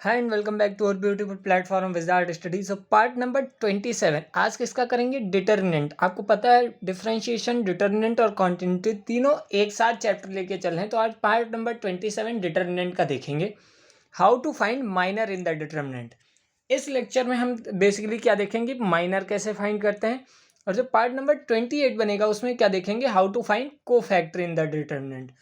Hi and welcome back to our beautiful platform wizard study. So part number 27 आज किसका करेंगे? Determinant. आपको पता है डिफरेंशिएशन, डिटर्मिनेंट और कॉन्टिन्यूटी तीनों एक साथ चैप्टर लेके चल रहे हैं। तो आज पार्ट नंबर 27 डिटर्मिनेंट का देखेंगे। How to find minor in the determinant. इस लेक्चर में हम बेसिकली क्या देखेंगे? माइनर कैसे फाइंड करते हैं। और जो पार्ट नंबर 28 बनेगा उसमें क्या देखेंगे? हाउ टू फाइंड को फैक्टर इन द डिटर्मिनेंट।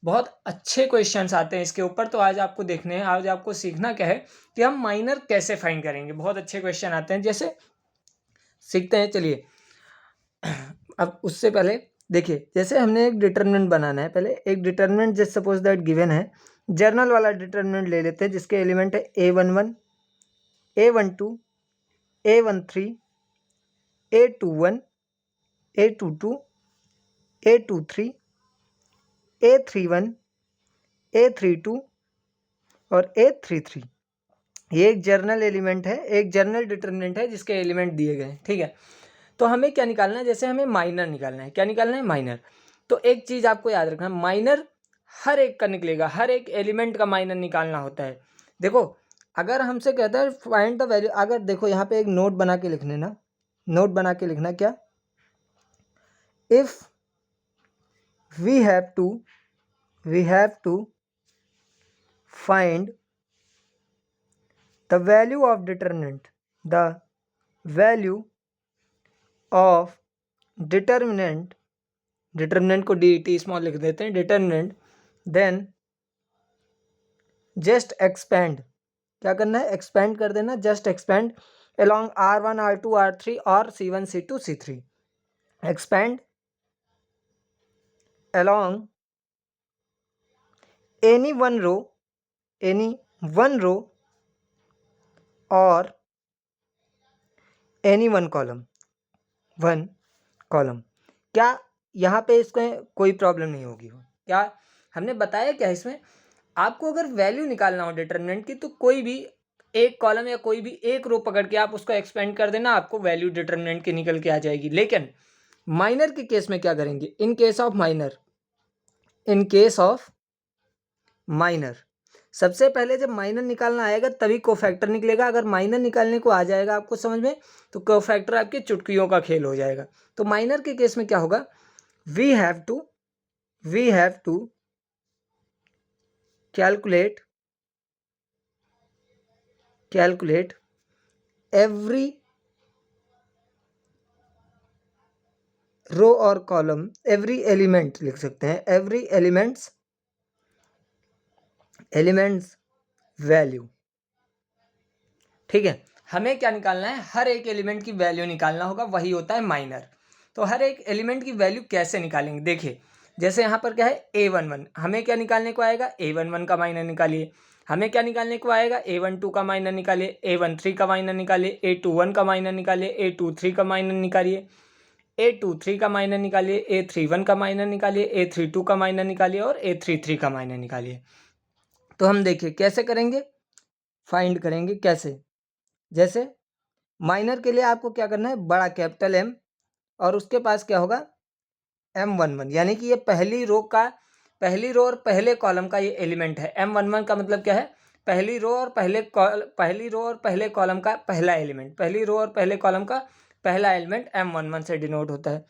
बहुत अच्छे क्वेश्चंस आते हैं इसके ऊपर। तो आज आपको देखने हैं, आज आपको सीखना क्या है कि हम माइनर कैसे फाइंड करेंगे। बहुत अच्छे क्वेश्चन आते हैं, जैसे सीखते हैं। चलिए अब उससे पहले देखिए, जैसे हमने एक डिटरमिनेंट बनाना है। पहले एक determinant just suppose that given है, जर्नल वाला डिटरमिनेंट ले लेते हैं जिसके एलिमेंट है A11, A12, A13, A21, A22, A23, A31, A32 और A33। ये एक जर्नल एलिमेंट है, एक जर्नल डिटर्मिनेंट है जिसके एलिमेंट दिए गए हैं। ठीक है, तो हमें क्या निकालना है? जैसे हमें माइनर निकालना है। क्या निकालना है? माइनर। तो एक चीज आपको याद रखना, माइनर हर एक का निकलेगा, हर एक एलिमेंट का माइनर निकालना होता है। देखो, अगर हमसे कहता है फाइंड द वैल्यू, अगर देखो यहाँ पे एक नोट बना के लिखने ना, नोट बना के लिखना क्या, if we have to find the value of determinant, the value of determinant, determinant को det स्मॉल लिख देते हैं, determinant, then just expand, क्या करना है? expand कर देना, just expand along R1, R2, R3 और C1, C2, C3, expand along any one row or any one column, क्या यहाँ पे इसमें कोई प्रॉब्लम नहीं होगी? क्या हमने बताया क्या इसमें? आपको अगर वैल्यू निकालना हो डिटरमिनेंट की, तो कोई भी एक कॉलम या कोई भी एक रो पकड़ के आप उसको एक्सपेंड कर देना, आपको वैल्यू डिटरमिनेंट की निकल के आ जाएगी। लेकिन माइनर के केस में क्या करेंगे? इन केस ऑफ माइनर, सबसे पहले जब माइनर निकालना आएगा तभी कोफैक्टर निकलेगा। अगर माइनर निकालने को आ जाएगा आपको समझ में, तो कोफैक्टर आपके चुटकियों का खेल हो जाएगा। तो माइनर के केस में क्या होगा? We have to calculate every row और कॉलम, एवरी एलिमेंट लिख सकते हैं, एवरी एलिमेंट्स वैल्यू। ठीक है, हमें क्या निकालना है? हर एक एलिमेंट की वैल्यू निकालना होगा, वही होता है माइनर। तो हर एक एलिमेंट की वैल्यू कैसे निकालेंगे? देखिए, जैसे यहाँ पर क्या है? A11, हमें क्या निकालने को आएगा? A11 का माइनर निकालिए। हमें क्या निकालने को आएगा? A12 का माइनर निकालिए, A13 का माइनर निकालिए, A21 का माइनर निकालिए, A23 का माइनर निकालिए, A23 का माइनर निकालिए, A31 का माइनर निकालिए, A32 का माइनर निकालिए और A33 का माइनर निकालिए। तो हम देखिए कैसे करेंगे, फाइंड करेंगे कैसे। जैसे माइनर के लिए आपको क्या करना है? बड़ा कैपिटल M और उसके पास क्या होगा? M11, यानी कि ये पहली रो और पहले कॉलम का ये एलिमेंट है। M11 का मतलब क्या है? पहली रो और पहले कॉलम का पहला एलिमेंट, पहली रो और पहले कॉलम का पहला एलिमेंट M11 से डिनोट होता है।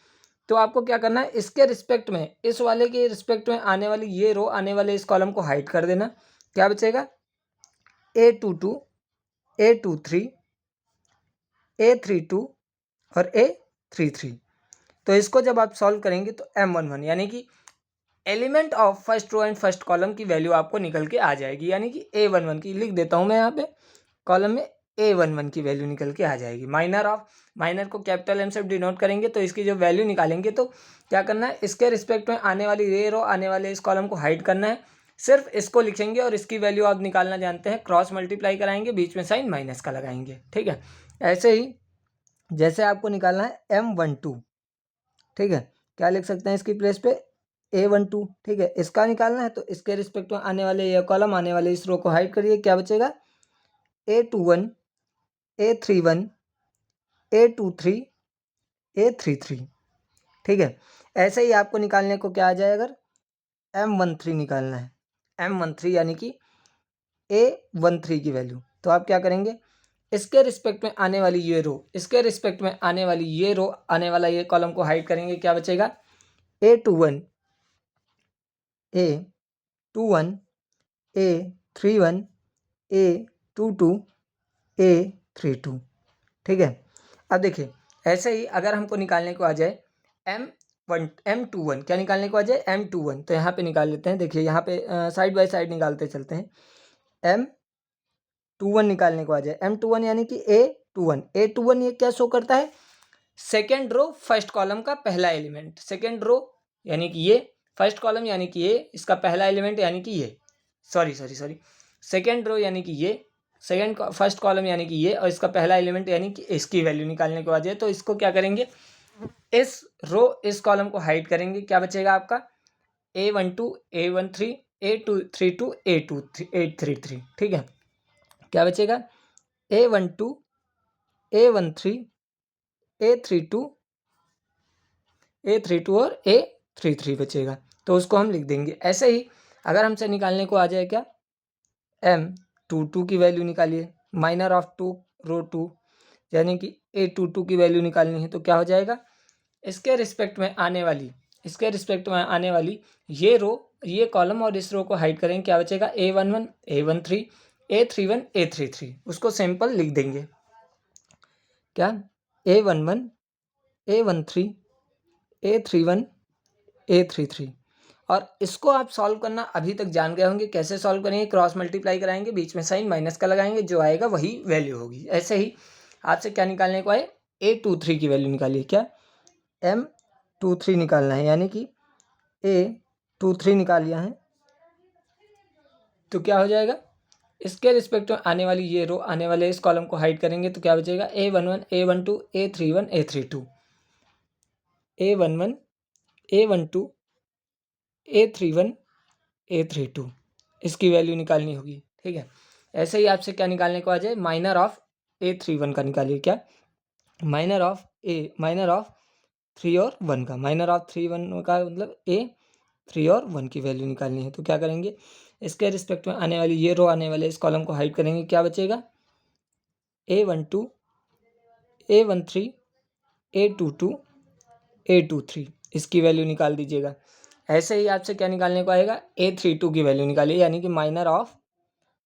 तो आपको क्या करना है? इसके रिस्पेक्ट में, इस वाले के रिस्पेक्ट में आने वाली ये रो, आने वाले इस कॉलम को हाइड कर देना। क्या बचेगा? A22, A23, A32 और A33। तो इसको जब आप सॉल्व करेंगे तो M11 यानी कि element of first row and first column की वैल्यू आपको निकल के आ जाएगी, यानी कि A11 की लिख देता हूं मैं यहाँ पे कॉलम में, A11 की वैल्यू निकल के आ जाएगी। माइनर को कैपिटल M से डिनोट करेंगे तो इसकी जो वैल्यू निकालेंगे तो क्या करना है? इसके रिस्पेक्ट में आने वाली ये रो, आने वाले इस कॉलम को हाइड करना है, सिर्फ इसको लिखेंगे और इसकी वैल्यू आप निकालना जानते हैं, क्रॉस मल्टीप्लाई कराएंगे, बीच में साइन माइनस का लगाएंगे। ठीक है, ऐसे ही जैसे आपको निकालना है M12, ठीक है, क्या लिख सकते हैं इसकी प्लेस पे? A12। ठीक है, इसका निकालना है तो इसके रिस्पेक्ट में आने वाले ये कॉलम, आने वाले इस रो को हाइड करिए, क्या बचेगा? A21, A31, A23, A33। ठीक है, ऐसे ही आपको निकालने को क्या आ जाए? अगर M13 निकालना है, M13 यानी कि A13 की वैल्यू। तो आप क्या करेंगे, इसके रिस्पेक्ट में आने वाली ये रो, इसके रिस्पेक्ट में आने वाली ये रो, आने वाला ये कॉलम को हाइड करेंगे, क्या बचेगा, A21, A21, A31, A22, A32। ठीक है। अब देखिए ऐसे ही अगर हमको निकालने को आ जाए M21, क्या निकालने को आ जाए, M21, तो यहाँ पे निकाल लेते हैं। देखिए यहाँ पे साइड बाय साइड निकालते चलते हैं। M21 निकालने को आ जाए, M21 यानी कि A21 ये क्या शो करता है, सेकेंड रो फर्स्ट कॉलम का पहला एलिमेंट, सेकेंड रो यानी कि ये, फर्स्ट कॉलम यानी कि ये, इसका पहला एलिमेंट यानी कि ये, सॉरी सेकेंड रो यानी कि ये, सेकेंड फर्स्ट कॉलम यानी कि ये, और इसका पहला एलिमेंट यानी कि इसकी वैल्यू निकालने को आ जाए। तो इसको क्या करेंगे, इस रो इस कॉलम को हाइड करेंगे, क्या बचेगा आपका, A12, A13, A232, A33। ठीक है, क्या बचेगा, A12, A13, A32, A32 और A33 बचेगा। तो उसको हम लिख देंगे। ऐसे ही अगर हमसे निकालने को आ जाए क्या, M22 की वैल्यू निकालिए, माइनर ऑफ टू रो 2, यानी कि A22 की वैल्यू निकालनी है। तो क्या हो जाएगा, इसके रिस्पेक्ट में आने वाली ये रो, ये कॉलम और इस रो को हाइड करेंगे, क्या बचेगा, A11, A13, A31, A33। उसको सिंपल लिख देंगे, क्या, A11, A13, A31, A33। और इसको आप सॉल्व करना अभी तक जान गए होंगे, कैसे सॉल्व करेंगे, क्रॉस मल्टीप्लाई कराएंगे, बीच में साइन माइनस का लगाएंगे, जो आएगा वही वैल्यू होगी। ऐसे ही आपसे क्या निकालने को आए, A23 की वैल्यू निकालिए, क्या, M23 निकालना है, यानी कि A23 निकाल लिया है। तो क्या हो जाएगा, इसके रिस्पेक्ट में आने वाली ये रो, आने वाले इस कॉलम को हाइड करेंगे, तो क्या बचेगा, A11, A12, A31, A32, A11, A12, A31, A32, इसकी वैल्यू निकालनी होगी। ठीक है। ऐसे ही आपसे क्या निकालने को आ जाए, माइनर ऑफ A31 का निकालिए, क्या, माइनर ऑफ 3 और 1 का, माइनर ऑफ 3, 1 का मतलब A3 और 1 की वैल्यू निकालनी है। तो क्या करेंगे, इसके रिस्पेक्ट में आने वाली ये रो, आने वाले इस कॉलम को हाइड करेंगे, क्या बचेगा, A12, A13, A22, A23, इसकी वैल्यू निकाल दीजिएगा। ऐसे ही आपसे क्या निकालने को आएगा, A32 की वैल्यू निकालिए, यानी कि माइनर ऑफ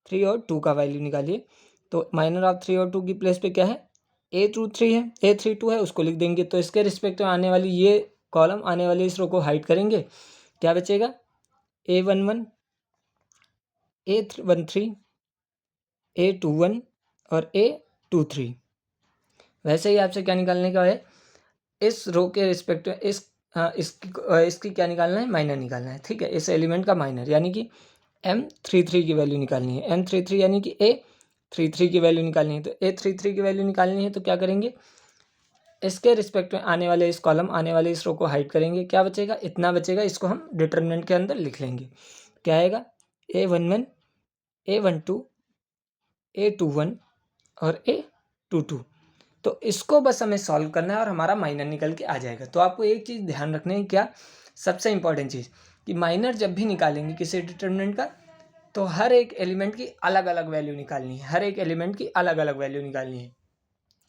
3 और 2 का वैल्यू निकालिए। तो माइनर ऑफ 3 और 2 की प्लेस पे क्या है, A23 है, A32 है, उसको लिख देंगे। तो इसके रिस्पेक्ट में आने वाली ये कॉलम, आने वाली इस रो को हाइड करेंगे, क्या बचेगा, A11, A13, A21 और A23। वैसे ही आपसे क्या निकालने का है, इस रो के रिस्पेक्ट में इसकी क्या निकालना है, माइनर निकालना है। ठीक है, इस एलिमेंट का माइनर, यानी कि M33 की वैल्यू निकालनी है, M33 यानी कि A33 की वैल्यू निकालनी है। तो A33 की वैल्यू निकालनी है, तो क्या करेंगे, इसके रिस्पेक्ट में आने वाले इस कॉलम, आने वाले इस रो को हाइड करेंगे, क्या बचेगा, इतना बचेगा। इसको हम डिटरमिनेंट के अंदर लिख लेंगे, क्या आएगा, A11, A12, A21 और A22। तो इसको बस हमें सॉल्व करना है और हमारा माइनर निकल के आ जाएगा। तो आपको एक चीज़ ध्यान रखना है, क्या, सबसे इंपॉर्टेंट चीज़, कि माइनर जब भी निकालेंगे किसी डिटरमिनेंट का, तो हर एक एलिमेंट की अलग अलग वैल्यू निकालनी है, हर एक एलिमेंट की अलग अलग वैल्यू निकालनी है।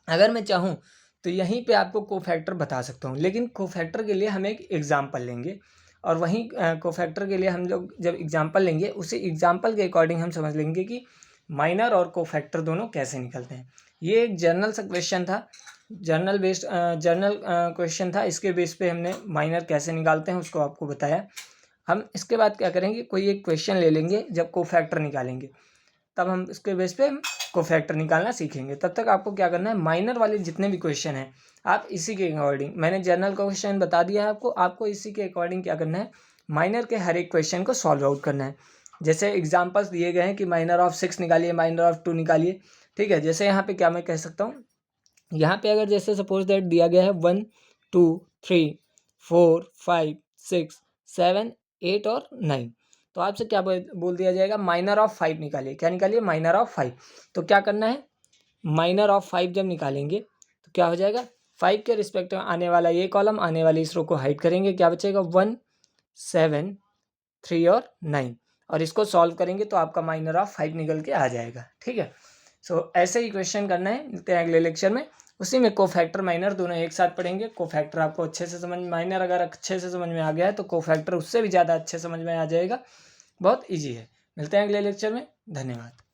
अगर मैं चाहूँ तो यहीं पे आपको कोफैक्टर बता सकता हूँ, लेकिन कोफैक्टर के लिए हम एक एग्जाम्पल लेंगे, और वहीं कोफैक्टर के लिए हम लोग जब एग्जाम्पल लेंगे, उसी एग्जाम्पल के अकॉर्डिंग हम समझ लेंगे कि माइनर और कोफैक्टर दोनों कैसे निकलते हैं। ये एक जर्नल सा क्वेश्चन था, जर्नल क्वेश्चन था, इसके बेस पे हमने माइनर कैसे निकालते हैं उसको आपको बताया। हम इसके बाद क्या करेंगे, कोई एक क्वेश्चन ले लेंगे, जब कोफैक्टर निकालेंगे तब हम इसके बेस पे कोफैक्टर निकालना सीखेंगे। तब तक आपको क्या करना है, माइनर वाले जितने भी क्वेश्चन हैं आप इसी के अकॉर्डिंग, मैंने जर्नल का क्वेश्चन बता दिया है आपको इसी के अकॉर्डिंग क्या करना है, माइनर के हर एक क्वेश्चन को सॉल्व आउट करना है। जैसे एग्जाम्पल्स दिए गए हैं कि माइनर ऑफ 6 निकालिए, माइनर ऑफ 2 निकालिए। ठीक है, जैसे यहाँ पे क्या मैं कह सकता हूँ, यहाँ पे अगर जैसे सपोज दैट दिया गया है 1, 2, 3, 4, 5, 6, 7, 8 और 9, तो आपसे क्या बोल दिया जाएगा, माइनर ऑफ 5 निकालिए। क्या निकालिए, माइनर ऑफ 5। तो क्या करना है, माइनर ऑफ 5 जब निकालेंगे तो क्या हो जाएगा, 5 के रिस्पेक्ट में आने वाला ये कॉलम, आने वाली इस रो को हाइड करेंगे, क्या बचेगा, 1, 7, 3 और 9। और इसको सॉल्व करेंगे तो आपका माइनर ऑफ 5 निकल के आ जाएगा। ठीक है, सो ऐसे ही क्वेश्चन करना है। मिलते हैं अगले लेक्चर में। उसी में कोफैक्टर माइनर दोनों एक साथ पढ़ेंगे। कोफैक्टर आपको अच्छे से समझ, माइनर अगर अच्छे से समझ में आ गया है तो कोफैक्टर उससे भी ज़्यादा अच्छे समझ में आ जाएगा। बहुत ईजी है। मिलते हैं अगले लेक्चर में। धन्यवाद।